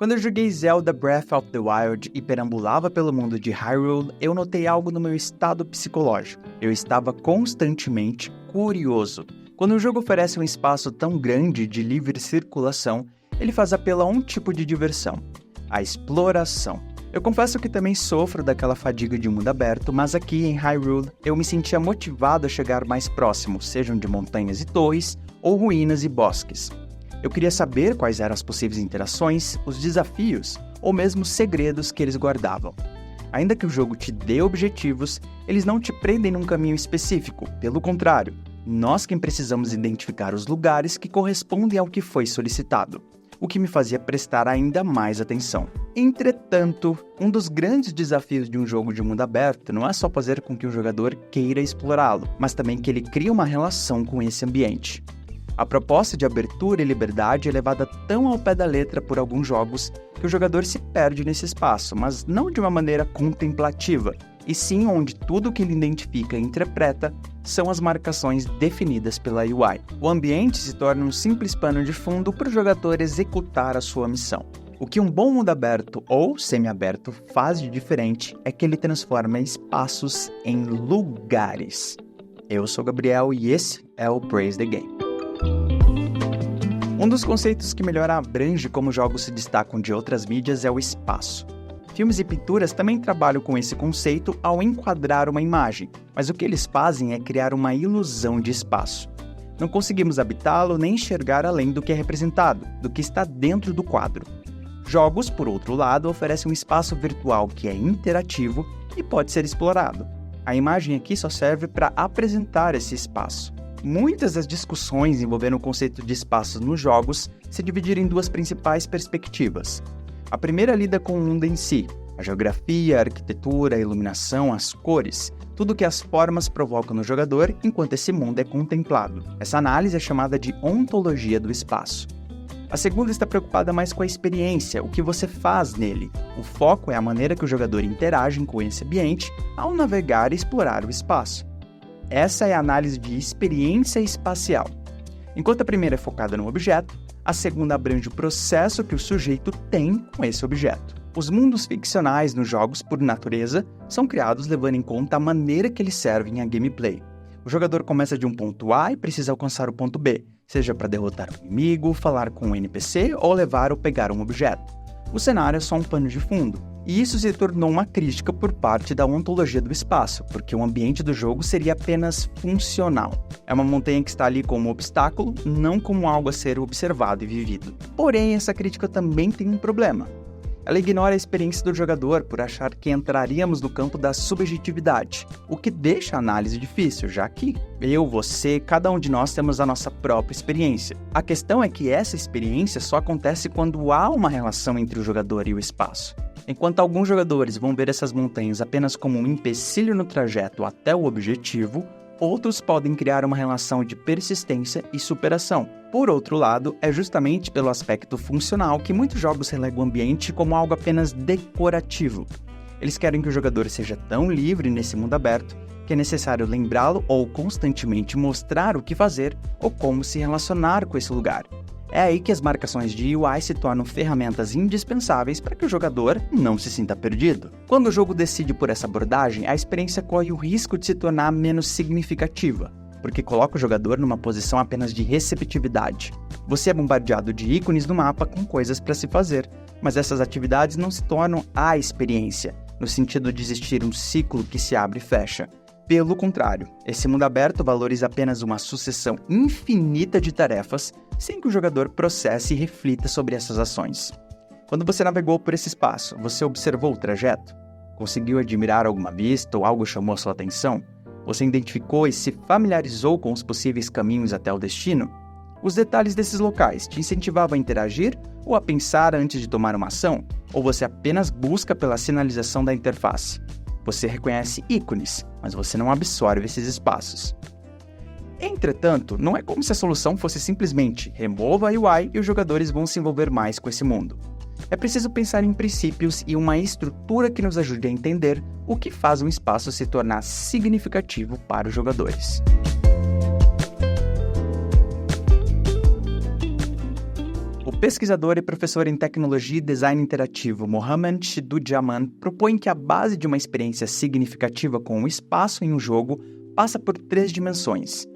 Quando eu joguei Zelda Breath of the Wild e perambulava pelo mundo de Hyrule, eu notei algo no meu estado psicológico. Eu estava constantemente curioso. Quando o jogo oferece um espaço tão grande de livre circulação, ele faz apelo a um tipo de diversão: a exploração. Eu confesso que também sofro daquela fadiga de mundo aberto, mas aqui em Hyrule eu me sentia motivado a chegar mais próximo, sejam de montanhas e torres, ou ruínas e bosques. Eu queria saber quais eram as possíveis interações, os desafios, ou mesmo segredos que eles guardavam. Ainda que o jogo te dê objetivos, eles não te prendem num caminho específico, pelo contrário, nós quem precisamos identificar os lugares que correspondem ao que foi solicitado, o que me fazia prestar ainda mais atenção. Entretanto, um dos grandes desafios de um jogo de mundo aberto não é só fazer com que o jogador queira explorá-lo, mas também que ele crie uma relação com esse ambiente. A proposta de abertura e liberdade é levada tão ao pé da letra por alguns jogos que o jogador se perde nesse espaço, mas não de uma maneira contemplativa, e sim onde tudo o que ele identifica e interpreta são as marcações definidas pela UI. O ambiente se torna um simples pano de fundo para o jogador executar a sua missão. O que um bom mundo aberto ou semi-aberto faz de diferente é que ele transforma espaços em lugares. Eu sou Gabriel e esse é o Praise the Game. Um dos conceitos que melhor abrange como jogos se destacam de outras mídias é o espaço. Filmes e pinturas também trabalham com esse conceito ao enquadrar uma imagem, mas o que eles fazem é criar uma ilusão de espaço. Não conseguimos habitá-lo nem enxergar além do que é representado, do que está dentro do quadro. Jogos, por outro lado, oferecem um espaço virtual que é interativo e pode ser explorado. A imagem aqui só serve para apresentar esse espaço. Muitas das discussões envolvendo o conceito de espaços nos jogos se dividiram em duas principais perspectivas. A primeira lida com o mundo em si, a geografia, a arquitetura, a iluminação, as cores, tudo que as formas provocam no jogador enquanto esse mundo é contemplado. Essa análise é chamada de ontologia do espaço. A segunda está preocupada mais com a experiência, o que você faz nele. O foco é a maneira que o jogador interage com esse ambiente ao navegar e explorar o espaço. Essa é a análise de experiência espacial. Enquanto a primeira é focada no objeto, a segunda abrange o processo que o sujeito tem com esse objeto. Os mundos ficcionais nos jogos, por natureza, são criados levando em conta a maneira que eles servem à gameplay. O jogador começa de um ponto A e precisa alcançar o ponto B, seja para derrotar um inimigo, falar com um NPC ou levar ou pegar um objeto. O cenário é só um pano de fundo. E isso se tornou uma crítica por parte da ontologia do espaço, porque o ambiente do jogo seria apenas funcional. É uma montanha que está ali como obstáculo, não como algo a ser observado e vivido. Porém, essa crítica também tem um problema. Ela ignora a experiência do jogador por achar que entraríamos no campo da subjetividade, o que deixa a análise difícil, já que eu, você, cada um de nós temos a nossa própria experiência. A questão é que essa experiência só acontece quando há uma relação entre o jogador e o espaço. Enquanto alguns jogadores vão ver essas montanhas apenas como um empecilho no trajeto até o objetivo, outros podem criar uma relação de persistência e superação. Por outro lado, é justamente pelo aspecto funcional que muitos jogos relegam o ambiente como algo apenas decorativo. Eles querem que o jogador seja tão livre nesse mundo aberto que é necessário lembrá-lo ou constantemente mostrar o que fazer ou como se relacionar com esse lugar. É aí que as marcações de UI se tornam ferramentas indispensáveis para que o jogador não se sinta perdido. Quando o jogo decide por essa abordagem, a experiência corre o risco de se tornar menos significativa, porque coloca o jogador numa posição apenas de receptividade. Você é bombardeado de ícones no mapa com coisas para se fazer, mas essas atividades não se tornam a experiência, no sentido de existir um ciclo que se abre e fecha. Pelo contrário, esse mundo aberto valoriza apenas uma sucessão infinita de tarefas, sem que o jogador processe e reflita sobre essas ações. Quando você navegou por esse espaço, você observou o trajeto? Conseguiu admirar alguma vista ou algo chamou a sua atenção? Você identificou e se familiarizou com os possíveis caminhos até o destino? Os detalhes desses locais te incentivavam a interagir ou a pensar antes de tomar uma ação? Ou você apenas busca pela sinalização da interface? Você reconhece ícones, mas você não absorve esses espaços. Entretanto, não é como se a solução fosse simplesmente remova a UI e os jogadores vão se envolver mais com esse mundo. É preciso pensar em princípios e uma estrutura que nos ajude a entender o que faz um espaço se tornar significativo para os jogadores. O pesquisador e professor em tecnologia e design interativo Mohamed Shidujaman propõe que a base de uma experiência significativa com o espaço em um jogo passa por 3 dimensões: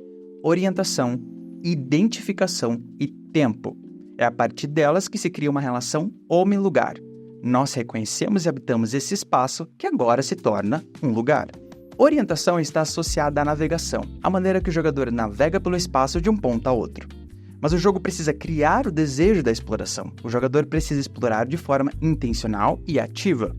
orientação, identificação e tempo. É a partir delas que se cria uma relação homem-lugar. Nós reconhecemos e habitamos esse espaço que agora se torna um lugar. Orientação está associada à navegação, a maneira que o jogador navega pelo espaço de um ponto a outro. Mas o jogo precisa criar o desejo da exploração. O jogador precisa explorar de forma intencional e ativa.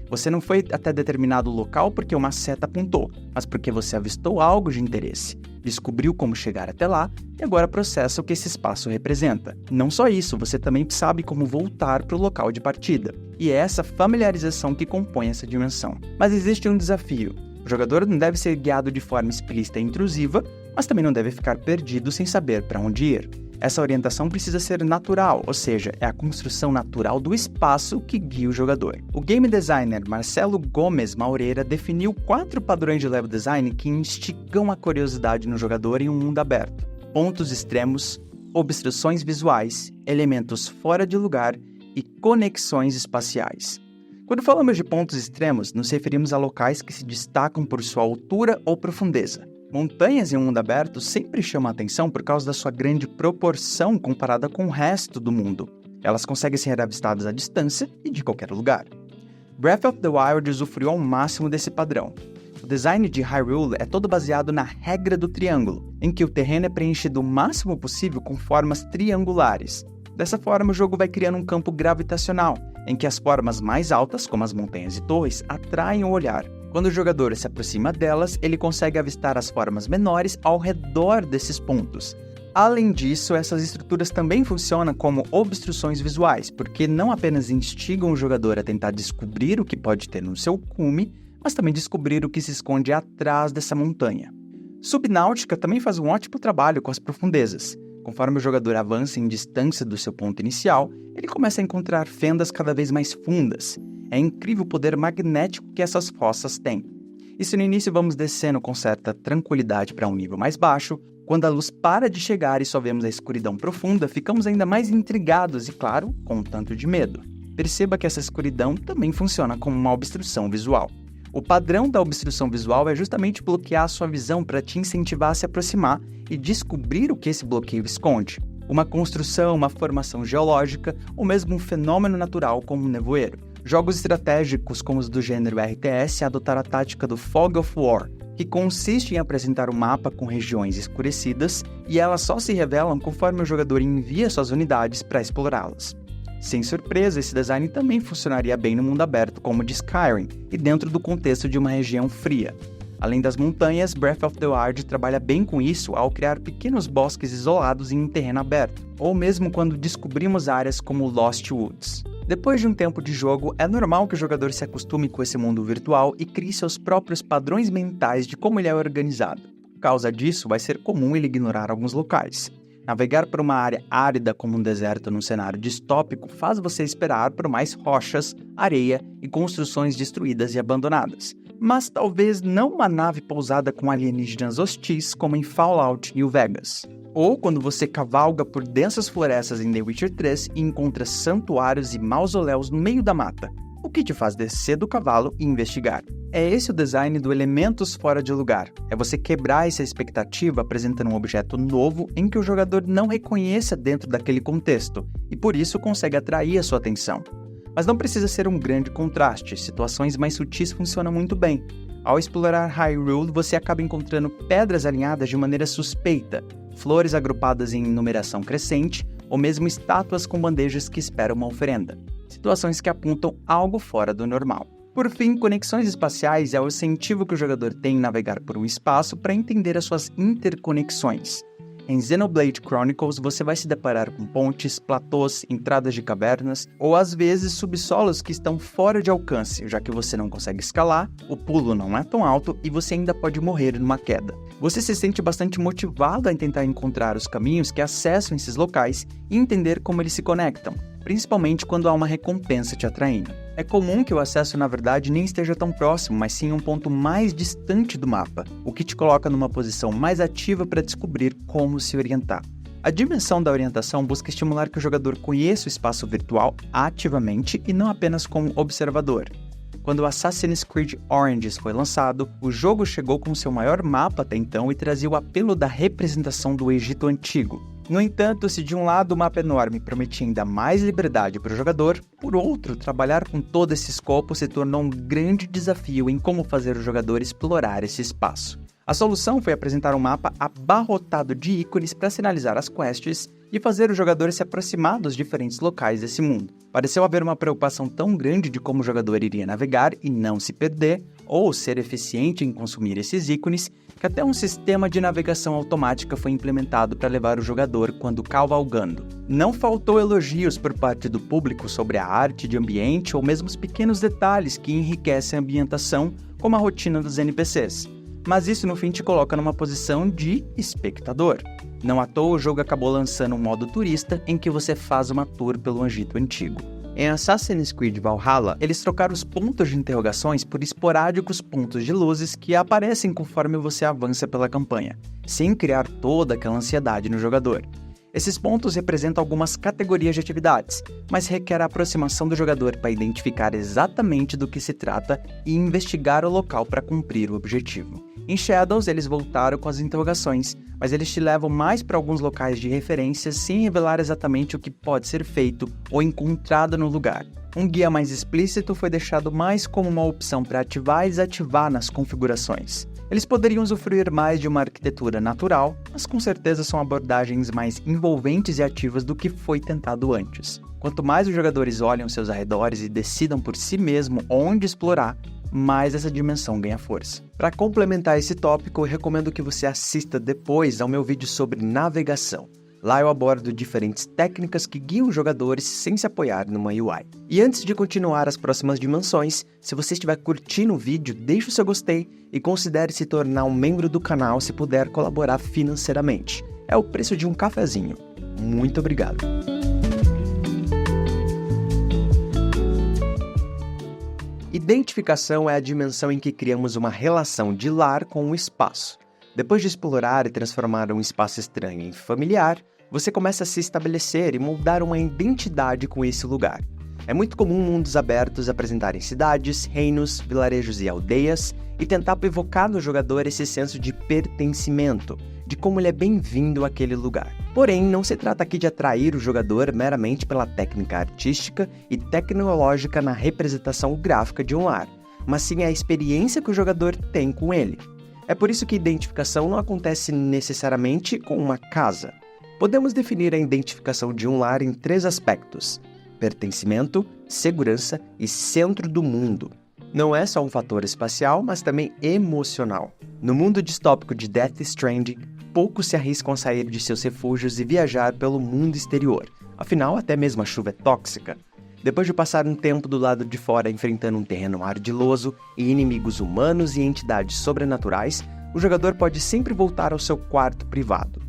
Você não foi até determinado local porque uma seta apontou, mas porque você avistou algo de interesse, descobriu como chegar até lá e agora processa o que esse espaço representa. Não só isso, você também sabe como voltar para o local de partida. E é essa familiarização que compõe essa dimensão. Mas existe um desafio. O jogador não deve ser guiado de forma explícita e intrusiva, mas também não deve ficar perdido sem saber para onde ir. Essa orientação precisa ser natural, ou seja, é a construção natural do espaço que guia o jogador. O game designer Marcelo Gomes Maureira definiu 4 padrões de level design que instigam a curiosidade no jogador em um mundo aberto: pontos extremos, obstruções visuais, elementos fora de lugar e conexões espaciais. Quando falamos de pontos extremos, nos referimos a locais que se destacam por sua altura ou profundeza. Montanhas em um mundo aberto sempre chamam a atenção por causa da sua grande proporção comparada com o resto do mundo. Elas conseguem ser avistadas à distância e de qualquer lugar. Breath of the Wild usufruiu ao máximo desse padrão. O design de Hyrule é todo baseado na regra do triângulo, em que o terreno é preenchido o máximo possível com formas triangulares. Dessa forma, o jogo vai criando um campo gravitacional, em que as formas mais altas, como as montanhas e torres, atraem o olhar. Quando o jogador se aproxima delas, ele consegue avistar as formas menores ao redor desses pontos. Além disso, essas estruturas também funcionam como obstruções visuais, porque não apenas instigam o jogador a tentar descobrir o que pode ter no seu cume, mas também descobrir o que se esconde atrás dessa montanha. Subnáutica também faz um ótimo trabalho com as profundezas. Conforme o jogador avança em distância do seu ponto inicial, ele começa a encontrar fendas cada vez mais fundas. É incrível o poder magnético que essas fossas têm. E se no início vamos descendo com certa tranquilidade para um nível mais baixo, quando a luz para de chegar e só vemos a escuridão profunda, ficamos ainda mais intrigados e, claro, com um tanto de medo. Perceba que essa escuridão também funciona como uma obstrução visual. O padrão da obstrução visual é justamente bloquear a sua visão para te incentivar a se aproximar e descobrir o que esse bloqueio esconde. Uma construção, uma formação geológica ou mesmo um fenômeno natural como um nevoeiro. Jogos estratégicos como os do gênero RTS adotaram a tática do Fog of War, que consiste em apresentar um mapa com regiões escurecidas e elas só se revelam conforme o jogador envia suas unidades para explorá-las. Sem surpresa, esse design também funcionaria bem no mundo aberto como o de Skyrim e dentro do contexto de uma região fria. Além das montanhas, Breath of the Wild trabalha bem com isso ao criar pequenos bosques isolados em um terreno aberto, ou mesmo quando descobrimos áreas como Lost Woods. Depois de um tempo de jogo, é normal que o jogador se acostume com esse mundo virtual e crie seus próprios padrões mentais de como ele é organizado. Por causa disso, vai ser comum ele ignorar alguns locais. Navegar por uma área árida como um deserto num cenário distópico faz você esperar por mais rochas, areia e construções destruídas e abandonadas. Mas talvez não uma nave pousada com alienígenas hostis como em Fallout New Vegas. Ou quando você cavalga por densas florestas em The Witcher 3 e encontra santuários e mausoléus no meio da mata, o que te faz descer do cavalo e investigar. É esse o design do elementos fora de lugar. É você quebrar essa expectativa apresentando um objeto novo em que o jogador não reconheça dentro daquele contexto, e por isso consegue atrair a sua atenção. Mas não precisa ser um grande contraste, situações mais sutis funcionam muito bem. Ao explorar Hyrule, você acaba encontrando pedras alinhadas de maneira suspeita, flores agrupadas em numeração crescente, ou mesmo estátuas com bandejas que esperam uma oferenda. Situações que apontam algo fora do normal. Por fim, conexões espaciais é o incentivo que o jogador tem em navegar por um espaço para entender as suas interconexões. Em Xenoblade Chronicles, você vai se deparar com pontes, platôs, entradas de cavernas, ou às vezes subsolos que estão fora de alcance, já que você não consegue escalar, o pulo não é tão alto e você ainda pode morrer numa queda. Você se sente bastante motivado a tentar encontrar os caminhos que acessam esses locais e entender como eles se conectam, principalmente quando há uma recompensa te atraindo. É comum que o acesso, na verdade, nem esteja tão próximo, mas sim um ponto mais distante do mapa, o que te coloca numa posição mais ativa para descobrir como se orientar. A dimensão da orientação busca estimular que o jogador conheça o espaço virtual ativamente e não apenas como observador. Quando Assassin's Creed Origins foi lançado, o jogo chegou com seu maior mapa até então e trazia o apelo da representação do Egito Antigo. No entanto, se de um lado o mapa enorme prometia ainda mais liberdade para o jogador, por outro, trabalhar com todo esse escopo se tornou um grande desafio em como fazer o jogador explorar esse espaço. A solução foi apresentar um mapa abarrotado de ícones para sinalizar as quests e fazer o jogador se aproximar dos diferentes locais desse mundo. Pareceu haver uma preocupação tão grande de como o jogador iria navegar e não se perder, ou ser eficiente em consumir esses ícones, que até um sistema de navegação automática foi implementado para levar o jogador quando cavalgando. Não faltou elogios por parte do público sobre a arte de ambiente ou mesmo os pequenos detalhes que enriquecem a ambientação, como a rotina dos NPCs. Mas isso no fim te coloca numa posição de espectador. Não à toa o jogo acabou lançando um modo turista em que você faz uma tour pelo Egito Antigo. Em Assassin's Creed Valhalla, eles trocaram os pontos de interrogações por esporádicos pontos de luzes que aparecem conforme você avança pela campanha, sem criar toda aquela ansiedade no jogador. Esses pontos representam algumas categorias de atividades, mas requer a aproximação do jogador para identificar exatamente do que se trata e investigar o local para cumprir o objetivo. Em Shadows, eles voltaram com as interrogações, mas eles te levam mais para alguns locais de referência sem revelar exatamente o que pode ser feito ou encontrado no lugar. Um guia mais explícito foi deixado mais como uma opção para ativar e desativar nas configurações. Eles poderiam usufruir mais de uma arquitetura natural, mas com certeza são abordagens mais envolventes e ativas do que foi tentado antes. Quanto mais os jogadores olham seus arredores e decidam por si mesmo onde explorar, mais essa dimensão ganha força. Para complementar esse tópico, eu recomendo que você assista depois ao meu vídeo sobre navegação. Lá eu abordo diferentes técnicas que guiam os jogadores sem se apoiar numa UI. E antes de continuar as próximas dimensões, se você estiver curtindo o vídeo, deixe o seu gostei e considere se tornar um membro do canal se puder colaborar financeiramente. É o preço de um cafezinho. Muito obrigado! Identificação é a dimensão em que criamos uma relação de lar com o espaço. Depois de explorar e transformar um espaço estranho em familiar, você começa a se estabelecer e moldar uma identidade com esse lugar. É muito comum mundos abertos apresentarem cidades, reinos, vilarejos e aldeias e tentar evocar no jogador esse senso de pertencimento, de como ele é bem-vindo àquele lugar. Porém, não se trata aqui de atrair o jogador meramente pela técnica artística e tecnológica na representação gráfica de um lar, mas sim a experiência que o jogador tem com ele. É por isso que a identificação não acontece necessariamente com uma casa. Podemos definir a identificação de um lar em 3 aspectos: pertencimento, segurança e centro do mundo. Não é só um fator espacial, mas também emocional. No mundo distópico de Death Stranding, poucos se arriscam a sair de seus refúgios e viajar pelo mundo exterior. Afinal, até mesmo a chuva é tóxica. Depois de passar um tempo do lado de fora enfrentando um terreno ardiloso e inimigos humanos e entidades sobrenaturais, o jogador pode sempre voltar ao seu quarto privado.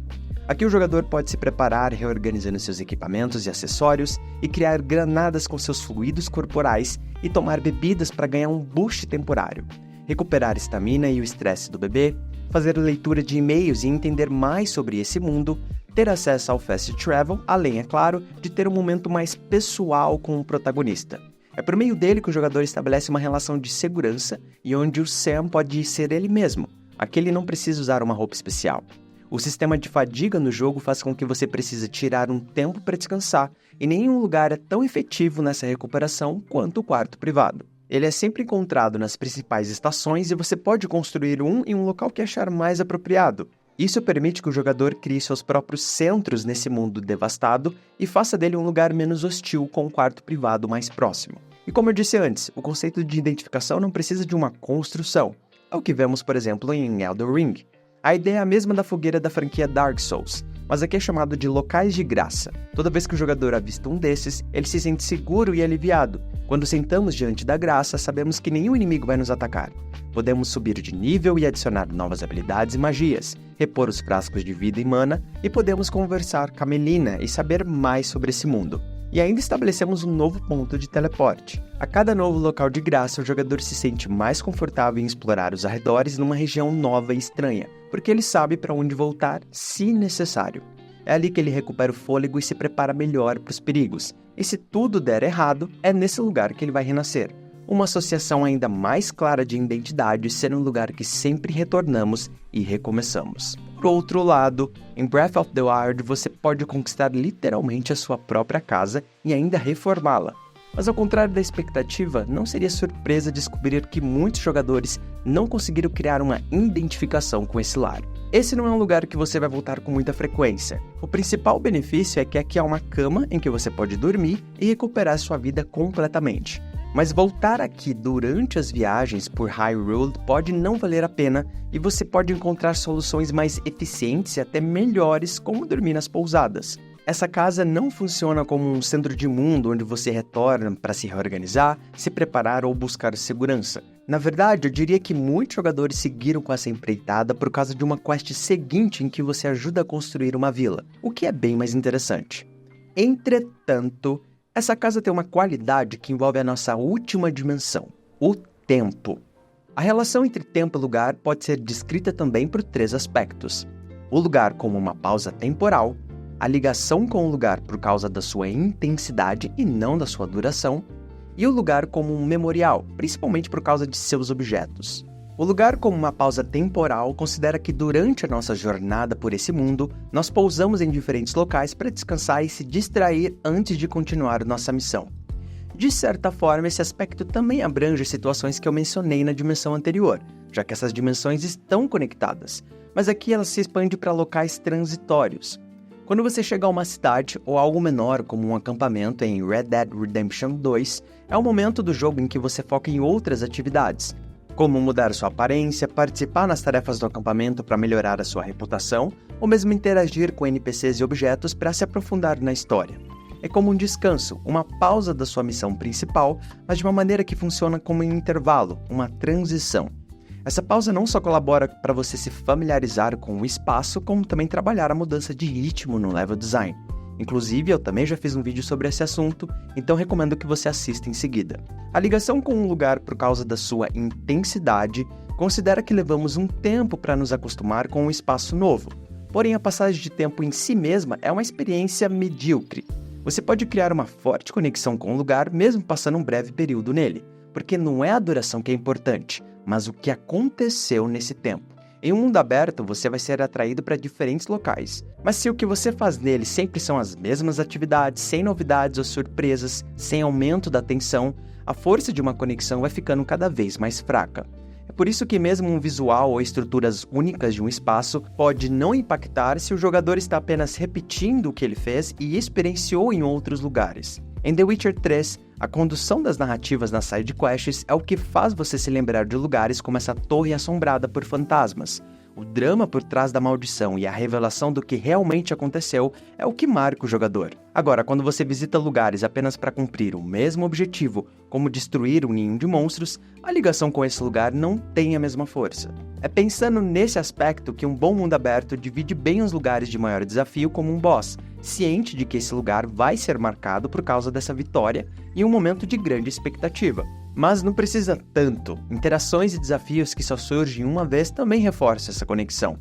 Aqui o jogador pode se preparar reorganizando seus equipamentos e acessórios e criar granadas com seus fluidos corporais e tomar bebidas para ganhar um boost temporário, recuperar a estamina e o estresse do bebê, fazer leitura de e-mails e entender mais sobre esse mundo, ter acesso ao Fast Travel, além, é claro, de ter um momento mais pessoal com o protagonista. É por meio dele que o jogador estabelece uma relação de segurança e onde o Sam pode ser ele mesmo. Aqui ele não precisa usar uma roupa especial. O sistema de fadiga no jogo faz com que você precise tirar um tempo para descansar, e nenhum lugar é tão efetivo nessa recuperação quanto o quarto privado. Ele é sempre encontrado nas principais estações e você pode construir um em um local que achar mais apropriado. Isso permite que o jogador crie seus próprios centros nesse mundo devastado e faça dele um lugar menos hostil com um quarto privado mais próximo. E como eu disse antes, o conceito de identificação não precisa de uma construção. É o que vemos, por exemplo, em Elden Ring. A ideia é a mesma da fogueira da franquia Dark Souls, mas aqui é chamado de locais de graça. Toda vez que o jogador avista um desses, ele se sente seguro e aliviado. Quando sentamos diante da graça, sabemos que nenhum inimigo vai nos atacar. Podemos subir de nível e adicionar novas habilidades e magias, repor os frascos de vida e mana, e podemos conversar com a Melina e saber mais sobre esse mundo. E ainda estabelecemos um novo ponto de teleporte. A cada novo local de graça, o jogador se sente mais confortável em explorar os arredores numa região nova e estranha, porque ele sabe para onde voltar se necessário. É ali que ele recupera o fôlego e se prepara melhor para os perigos. E se tudo der errado, é nesse lugar que ele vai renascer. Uma associação ainda mais clara de identidade ser um lugar que sempre retornamos e recomeçamos. Por outro lado, em Breath of the Wild você pode conquistar literalmente a sua própria casa e ainda reformá-la. Mas ao contrário da expectativa, não seria surpresa descobrir que muitos jogadores não conseguiram criar uma identificação com esse lar. Esse não é um lugar que você vai voltar com muita frequência. O principal benefício é que aqui há uma cama em que você pode dormir e recuperar sua vida completamente. Mas voltar aqui durante as viagens por Hyrule pode não valer a pena e você pode encontrar soluções mais eficientes e até melhores, como dormir nas pousadas. Essa casa não funciona como um centro de mundo onde você retorna para se reorganizar, se preparar ou buscar segurança. Na verdade, eu diria que muitos jogadores seguiram com essa empreitada por causa de uma quest seguinte em que você ajuda a construir uma vila, o que é bem mais interessante. Entretanto, essa casa tem uma qualidade que envolve a nossa última dimensão, o tempo. A relação entre tempo e lugar pode ser descrita também por 3 aspectos. O lugar como uma pausa temporal, a ligação com o lugar por causa da sua intensidade e não da sua duração, e o lugar como um memorial, principalmente por causa de seus objetos. O lugar como uma pausa temporal considera que durante a nossa jornada por esse mundo, nós pousamos em diferentes locais para descansar e se distrair antes de continuar nossa missão. De certa forma, esse aspecto também abrange situações que eu mencionei na dimensão anterior, já que essas dimensões estão conectadas, mas aqui ela se expande para locais transitórios. Quando você chega a uma cidade ou algo menor, como um acampamento em Red Dead Redemption 2, é o momento do jogo em que você foca em outras atividades, como mudar sua aparência, participar nas tarefas do acampamento para melhorar a sua reputação, ou mesmo interagir com NPCs e objetos para se aprofundar na história. É como um descanso, uma pausa da sua missão principal, mas de uma maneira que funciona como um intervalo, uma transição. Essa pausa não só colabora para você se familiarizar com o espaço, como também trabalhar a mudança de ritmo no level design. Inclusive, eu também já fiz um vídeo sobre esse assunto, então recomendo que você assista em seguida. A ligação com um lugar por causa da sua intensidade considera que levamos um tempo para nos acostumar com um espaço novo. Porém, a passagem de tempo em si mesma é uma experiência medíocre. Você pode criar uma forte conexão com o lugar mesmo passando um breve período nele, porque não é a duração que é importante, mas o que aconteceu nesse tempo. Em um mundo aberto, você vai ser atraído para diferentes locais, mas se o que você faz nele sempre são as mesmas atividades, sem novidades ou surpresas, sem aumento da tensão, a força de uma conexão vai ficando cada vez mais fraca. É por isso que mesmo um visual ou estruturas únicas de um espaço pode não impactar se o jogador está apenas repetindo o que ele fez e experienciou em outros lugares. Em The Witcher 3, a condução das narrativas nas side quests é o que faz você se lembrar de lugares como essa torre assombrada por fantasmas. O drama por trás da maldição e a revelação do que realmente aconteceu é o que marca o jogador. Agora, quando você visita lugares apenas para cumprir o mesmo objetivo, como destruir um ninho de monstros, a ligação com esse lugar não tem a mesma força. É pensando nesse aspecto que um bom mundo aberto divide bem os lugares de maior desafio como um boss, ciente de que esse lugar vai ser marcado por causa dessa vitória e um momento de grande expectativa. Mas não precisa tanto. Interações e desafios que só surgem uma vez também reforçam essa conexão.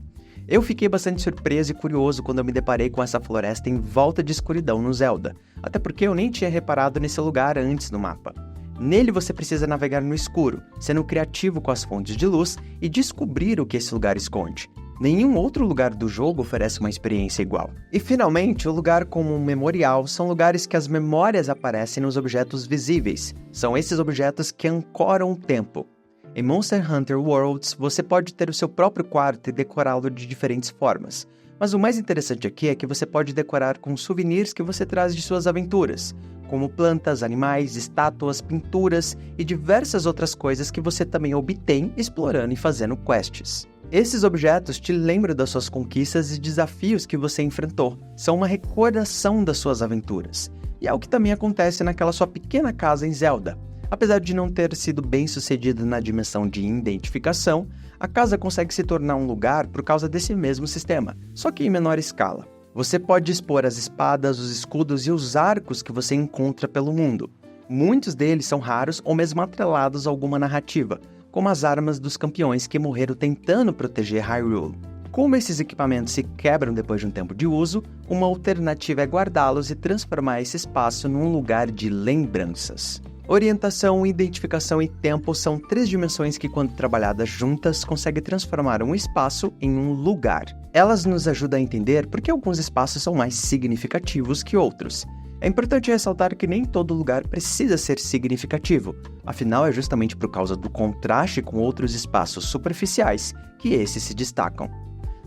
Eu fiquei bastante surpreso e curioso quando eu me deparei com essa floresta em volta de escuridão no Zelda, até porque eu nem tinha reparado nesse lugar antes no mapa. Nele você precisa navegar no escuro, sendo criativo com as fontes de luz e descobrir o que esse lugar esconde. Nenhum outro lugar do jogo oferece uma experiência igual. E finalmente, o lugar como um memorial são lugares que as memórias aparecem nos objetos visíveis. São esses objetos que ancoram o tempo. Em Monster Hunter Worlds, você pode ter o seu próprio quarto e decorá-lo de diferentes formas. Mas o mais interessante aqui é que você pode decorar com souvenirs que você traz de suas aventuras, como plantas, animais, estátuas, pinturas e diversas outras coisas que você também obtém explorando e fazendo quests. Esses objetos te lembram das suas conquistas e desafios que você enfrentou. São uma recordação das suas aventuras. E é o que também acontece naquela sua pequena casa em Zelda. Apesar de não ter sido bem sucedida na dimensão de identificação, a casa consegue se tornar um lugar por causa desse mesmo sistema, só que em menor escala. Você pode expor as espadas, os escudos e os arcos que você encontra pelo mundo. Muitos deles são raros ou mesmo atrelados a alguma narrativa, como as armas dos campeões que morreram tentando proteger Hyrule. Como esses equipamentos se quebram depois de um tempo de uso, uma alternativa é guardá-los e transformar esse espaço num lugar de lembranças. Orientação, identificação e tempo são 3 dimensões que, quando trabalhadas juntas, conseguem transformar um espaço em um lugar. Elas nos ajudam a entender por que alguns espaços são mais significativos que outros. É importante ressaltar que nem todo lugar precisa ser significativo, afinal é justamente por causa do contraste com outros espaços superficiais que esses se destacam.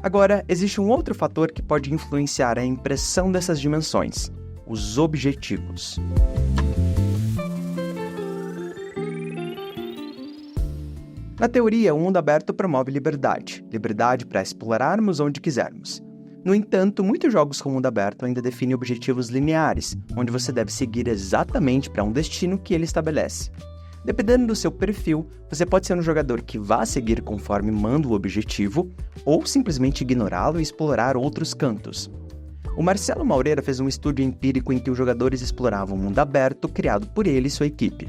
Agora, existe um outro fator que pode influenciar a impressão dessas dimensões: os objetivos. Na teoria, o mundo aberto promove liberdade para explorarmos onde quisermos. No entanto, muitos jogos com mundo aberto ainda definem objetivos lineares, onde você deve seguir exatamente para um destino que ele estabelece. Dependendo do seu perfil, você pode ser um jogador que vá seguir conforme manda o objetivo, ou simplesmente ignorá-lo e explorar outros cantos. O Marcelo Maureira fez um estudo empírico em que os jogadores exploravam o mundo aberto criado por ele e sua equipe.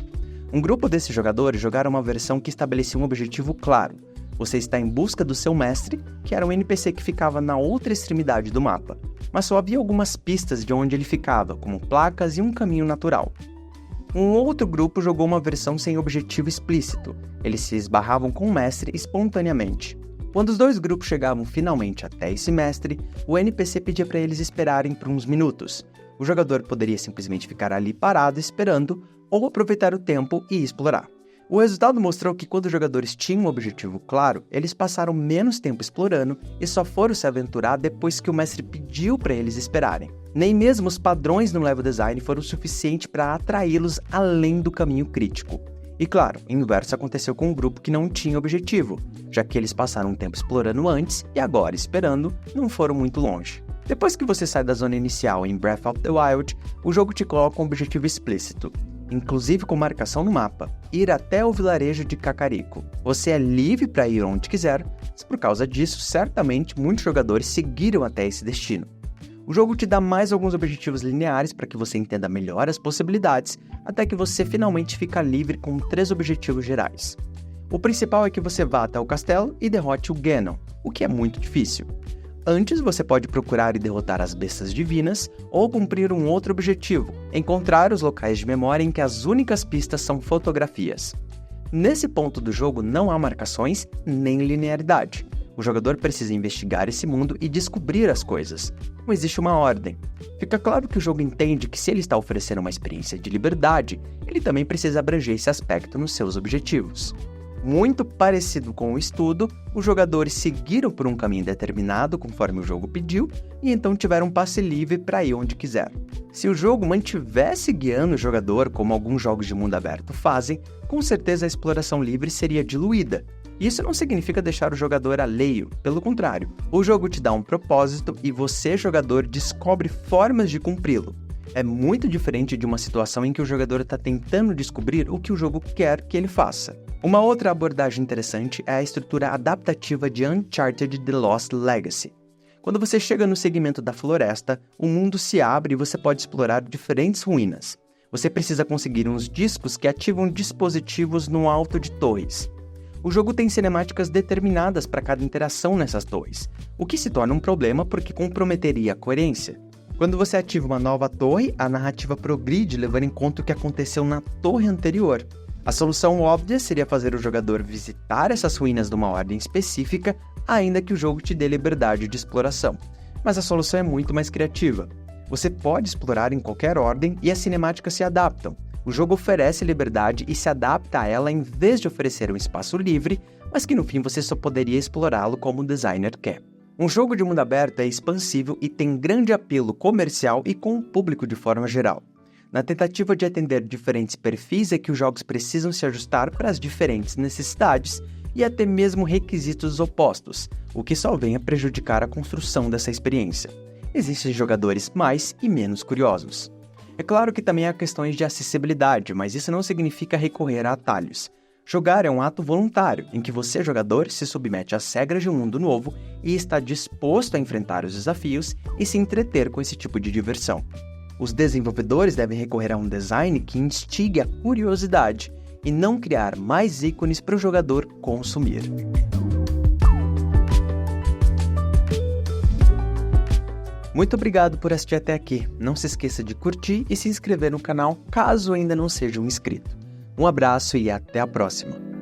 Um grupo desses jogadores jogaram uma versão que estabelecia um objetivo claro. Você está em busca do seu mestre, que era um NPC que ficava na outra extremidade do mapa, mas só havia algumas pistas de onde ele ficava, como placas e um caminho natural. Um outro grupo jogou uma versão sem objetivo explícito. Eles se esbarravam com o mestre espontaneamente. Quando os 2 grupos chegavam finalmente até esse mestre, o NPC pedia para eles esperarem por uns minutos. O jogador poderia simplesmente ficar ali parado esperando, ou aproveitar o tempo e explorar. O resultado mostrou que quando os jogadores tinham um objetivo claro, eles passaram menos tempo explorando e só foram se aventurar depois que o mestre pediu para eles esperarem. Nem mesmo os padrões no level design foram suficientes para atraí-los além do caminho crítico. E claro, o inverso aconteceu com um grupo que não tinha objetivo, já que eles passaram um tempo explorando antes e agora, esperando, não foram muito longe. Depois que você sai da zona inicial em Breath of the Wild, o jogo te coloca um objetivo explícito, inclusive com marcação no mapa, ir até o vilarejo de Kakariko. Você é livre para ir onde quiser, mas por causa disso, certamente muitos jogadores seguiram até esse destino. O jogo te dá mais alguns objetivos lineares para que você entenda melhor as possibilidades, até que você finalmente fica livre com 3 objetivos gerais. O principal é que você vá até o castelo e derrote o Ganon, o que é muito difícil. Antes, você pode procurar e derrotar as bestas divinas, ou cumprir um outro objetivo, encontrar os locais de memória em que as únicas pistas são fotografias. Nesse ponto do jogo não há marcações nem linearidade. O jogador precisa investigar esse mundo e descobrir as coisas. Não existe uma ordem. Fica claro que o jogo entende que se ele está oferecendo uma experiência de liberdade, ele também precisa abranger esse aspecto nos seus objetivos. Muito parecido com o estudo, os jogadores seguiram por um caminho determinado conforme o jogo pediu e então tiveram um passe livre para ir onde quiser. Se o jogo mantivesse guiando o jogador, como alguns jogos de mundo aberto fazem, com certeza a exploração livre seria diluída. Isso não significa deixar o jogador alheio, pelo contrário, o jogo te dá um propósito e você, jogador, descobre formas de cumpri-lo. É muito diferente de uma situação em que o jogador está tentando descobrir o que o jogo quer que ele faça. Uma outra abordagem interessante é a estrutura adaptativa de Uncharted The Lost Legacy. Quando você chega no segmento da floresta, o mundo se abre e você pode explorar diferentes ruínas. Você precisa conseguir uns discos que ativam dispositivos no alto de torres. O jogo tem cinemáticas determinadas para cada interação nessas torres, o que se torna um problema porque comprometeria a coerência. Quando você ativa uma nova torre, a narrativa progride levando em conta o que aconteceu na torre anterior. A solução óbvia seria fazer o jogador visitar essas ruínas de uma ordem específica, ainda que o jogo te dê liberdade de exploração. Mas a solução é muito mais criativa. Você pode explorar em qualquer ordem e as cinemáticas se adaptam. O jogo oferece liberdade e se adapta a ela em vez de oferecer um espaço livre, mas que no fim você só poderia explorá-lo como o designer quer. Um jogo de mundo aberto é expansivo e tem grande apelo comercial e com o público de forma geral. Na tentativa de atender diferentes perfis é que os jogos precisam se ajustar para as diferentes necessidades e até mesmo requisitos opostos, o que só vem a prejudicar a construção dessa experiência. Existem jogadores mais e menos curiosos. É claro que também há questões de acessibilidade, mas isso não significa recorrer a atalhos. Jogar é um ato voluntário, em que você, jogador, se submete às regras de um mundo novo e está disposto a enfrentar os desafios e se entreter com esse tipo de diversão. Os desenvolvedores devem recorrer a um design que instigue a curiosidade e não criar mais ícones para o jogador consumir. Muito obrigado por assistir até aqui. Não se esqueça de curtir e se inscrever no canal caso ainda não seja um inscrito. Um abraço e até a próxima!